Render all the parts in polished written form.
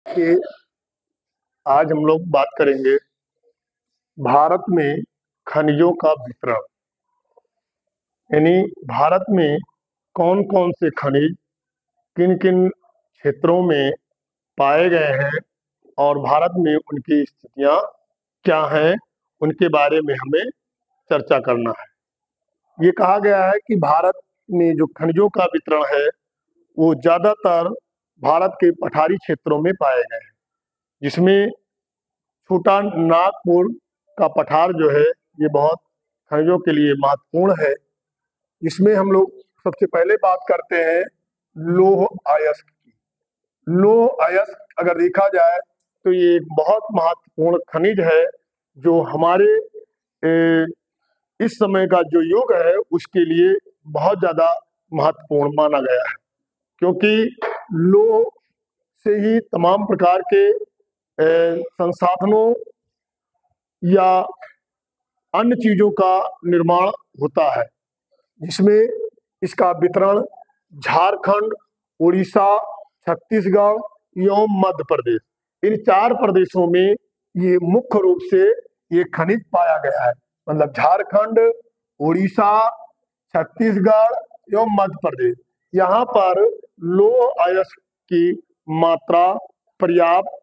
कि आज हम लोग बात करेंगे भारत में खनिजों का वितरण। यानी भारत में कौन कौन से खनिज किन किन क्षेत्रों में पाए गए हैं और भारत में उनकी स्थितियां क्या हैं, उनके बारे में हमें चर्चा करना है। ये कहा गया है कि भारत में जो खनिजों का वितरण है वो ज़्यादातर भारत के पठारी क्षेत्रों में पाए गए हैं, जिसमें छोटा नागपुर का पठार जो है ये बहुत खनिजों के लिए महत्वपूर्ण है। इसमें हम लोग सबसे पहले बात करते हैं लौह अयस्क की। लौह अयस्क अगर देखा जाए तो ये एक बहुत महत्वपूर्ण खनिज है जो हमारे इस समय का जो युग है उसके लिए बहुत ज़्यादा महत्वपूर्ण माना गया है, क्योंकि लौह से ही तमाम प्रकार के संसाधनों या अन्य चीजों का निर्माण होता है, जिसमें इसका वितरण झारखंड, उड़ीसा, छत्तीसगढ़ एवं मध्य प्रदेश, इन 4 प्रदेशों में ये मुख्य रूप से ये खनिज पाया गया है। मतलब झारखंड, उड़ीसा, छत्तीसगढ़ एवं मध्य प्रदेश, यहाँ पर लौह अयस्क की मात्रा पर्याप्त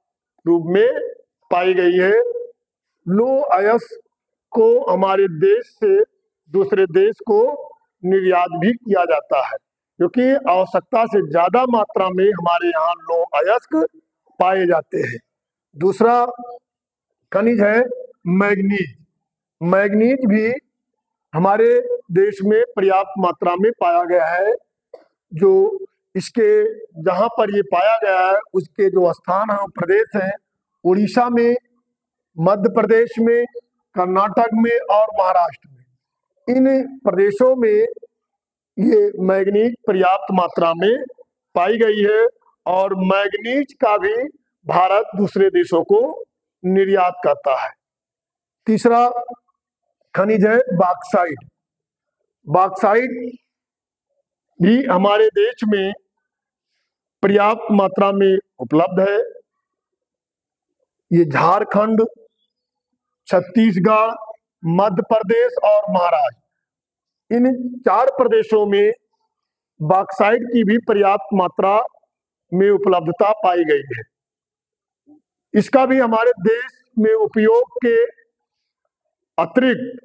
रूप में पाई गई है। लौह अयस्क को हमारे देश से दूसरे देश को निर्यात भी किया जाता है, क्योंकि आवश्यकता से ज्यादा मात्रा में हमारे यहाँ लौह अयस्क पाए जाते हैं। दूसरा खनिज है मैग्नीज। मैग्नीज भी हमारे देश में पर्याप्त मात्रा में पाया गया है। जो इसके जहाँ पर ये पाया गया है उसके जो स्थान है, प्रदेश हैं, उड़ीसा में, मध्य प्रदेश में, कर्नाटक में और महाराष्ट्र में। इन प्रदेशों में ये मैग्नीज पर्याप्त मात्रा में पाई गई है और मैग्नीज का भी भारत दूसरे देशों को निर्यात करता है। तीसरा खनिज है बॉक्साइट। बॉक्साइट भी हमारे देश में पर्याप्त मात्रा में उपलब्ध है। ये झारखंड, छत्तीसगढ़, मध्य प्रदेश और महाराष्ट्र, इन 4 प्रदेशों में बॉक्साइट की भी पर्याप्त मात्रा में उपलब्धता पाई गई है। इसका भी हमारे देश में उपयोग के अतिरिक्त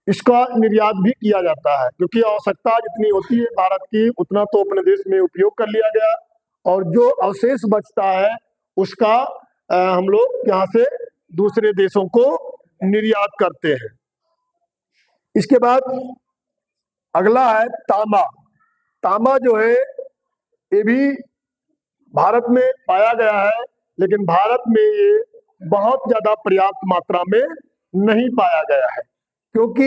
इसका निर्यात भी किया जाता है, क्योंकि आवश्यकता जितनी होती है भारत की उतना तो अपने देश में उपयोग कर लिया गया और जो अवशेष बचता है उसका हम लोग यहाँ से दूसरे देशों को निर्यात करते हैं। इसके बाद अगला है तांबा। तांबा जो है ये भी भारत में पाया गया है, लेकिन भारत में ये बहुत ज्यादा पर्याप्त मात्रा में नहीं पाया गया है, क्योंकि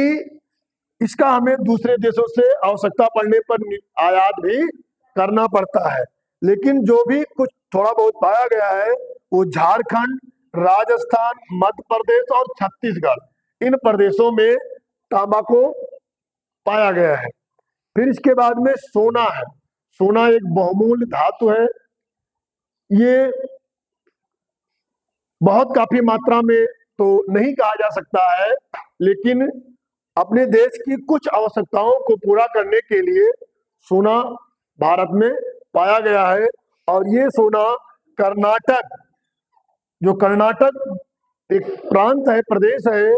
इसका हमें दूसरे देशों से आवश्यकता पड़ने पर आयात भी करना पड़ता है। लेकिन जो भी कुछ थोड़ा बहुत पाया गया है वो झारखंड, राजस्थान, मध्य प्रदेश और छत्तीसगढ़, इन प्रदेशों में तांबा को पाया गया है। फिर इसके बाद में सोना है। सोना एक बहुमूल्य धातु है। ये बहुत काफी मात्रा में तो नहीं कहा जा सकता है, लेकिन अपने देश की कुछ आवश्यकताओं को पूरा करने के लिए सोना भारत में पाया गया है। और ये सोना कर्नाटक, जो कर्नाटक एक प्रांत है, प्रदेश है,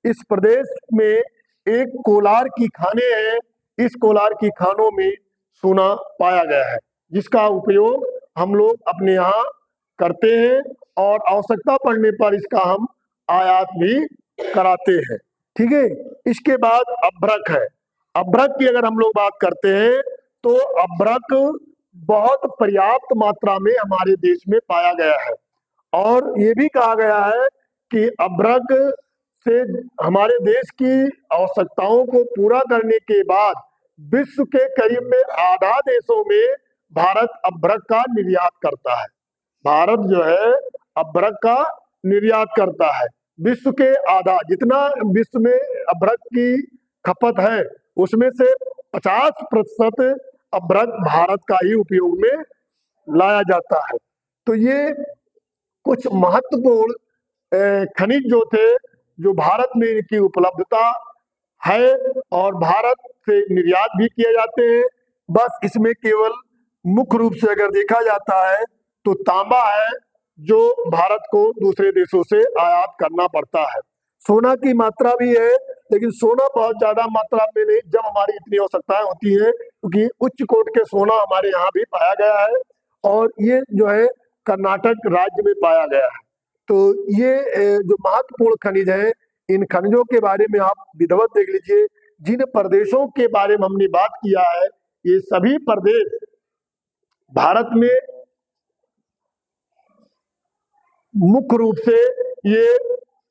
इस प्रदेश में एक कोलार की खाने हैं। इस कोलार की खानों में सोना पाया गया है, जिसका उपयोग हम लोग अपने यहाँ करते हैं और आवश्यकता पड़ने पर इसका हम आयात भी कराते हैं। ठीक है। इसके बाद अभ्रक है। अभ्रक की अगर हम लोग बात करते हैं तो अभ्रक बहुत पर्याप्त मात्रा में हमारे देश में पाया गया है और ये भी कहा गया है कि अभ्रक से हमारे देश की आवश्यकताओं को पूरा करने के बाद विश्व के करीब में आधा देशों में भारत अभ्रक का निर्यात करता है। भारत जो है अभ्रक का निर्यात करता है। विश्व के आधा, जितना विश्व में अभ्रक की खपत है उसमें से 50% अभ्रक भारत का ही उपयोग में लाया जाता है। तो ये कुछ महत्वपूर्ण खनिज जो थे, जो भारत में इनकी उपलब्धता है और भारत से निर्यात भी किए जाते हैं। बस इसमें केवल मुख्य रूप से अगर देखा जाता है तो तांबा है जो भारत को दूसरे देशों से आयात करना पड़ता है। सोना की मात्रा भी है, लेकिन सोना बहुत ज्यादा मात्रा में नहीं, जब हमारी इतनी आवश्यकताएं होती है, क्योंकि उच्च कोट के सोना हमारे यहाँ भी पाया गया है और ये जो है कर्नाटक राज्य में पाया गया है। तो ये जो महत्वपूर्ण खनिज है, इन खनिजों के बारे में आप विधिवत देख लीजिए। जिन प्रदेशों के बारे में हमने बात किया है, ये सभी प्रदेश भारत में मुख्य रूप से ये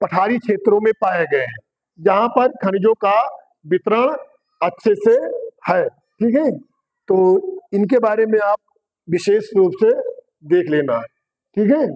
पठारी क्षेत्रों में पाए गए हैं, जहां पर खनिजों का वितरण अच्छे से है। ठीक है, तो इनके बारे में आप विशेष रूप से देख लेना है। ठीक है।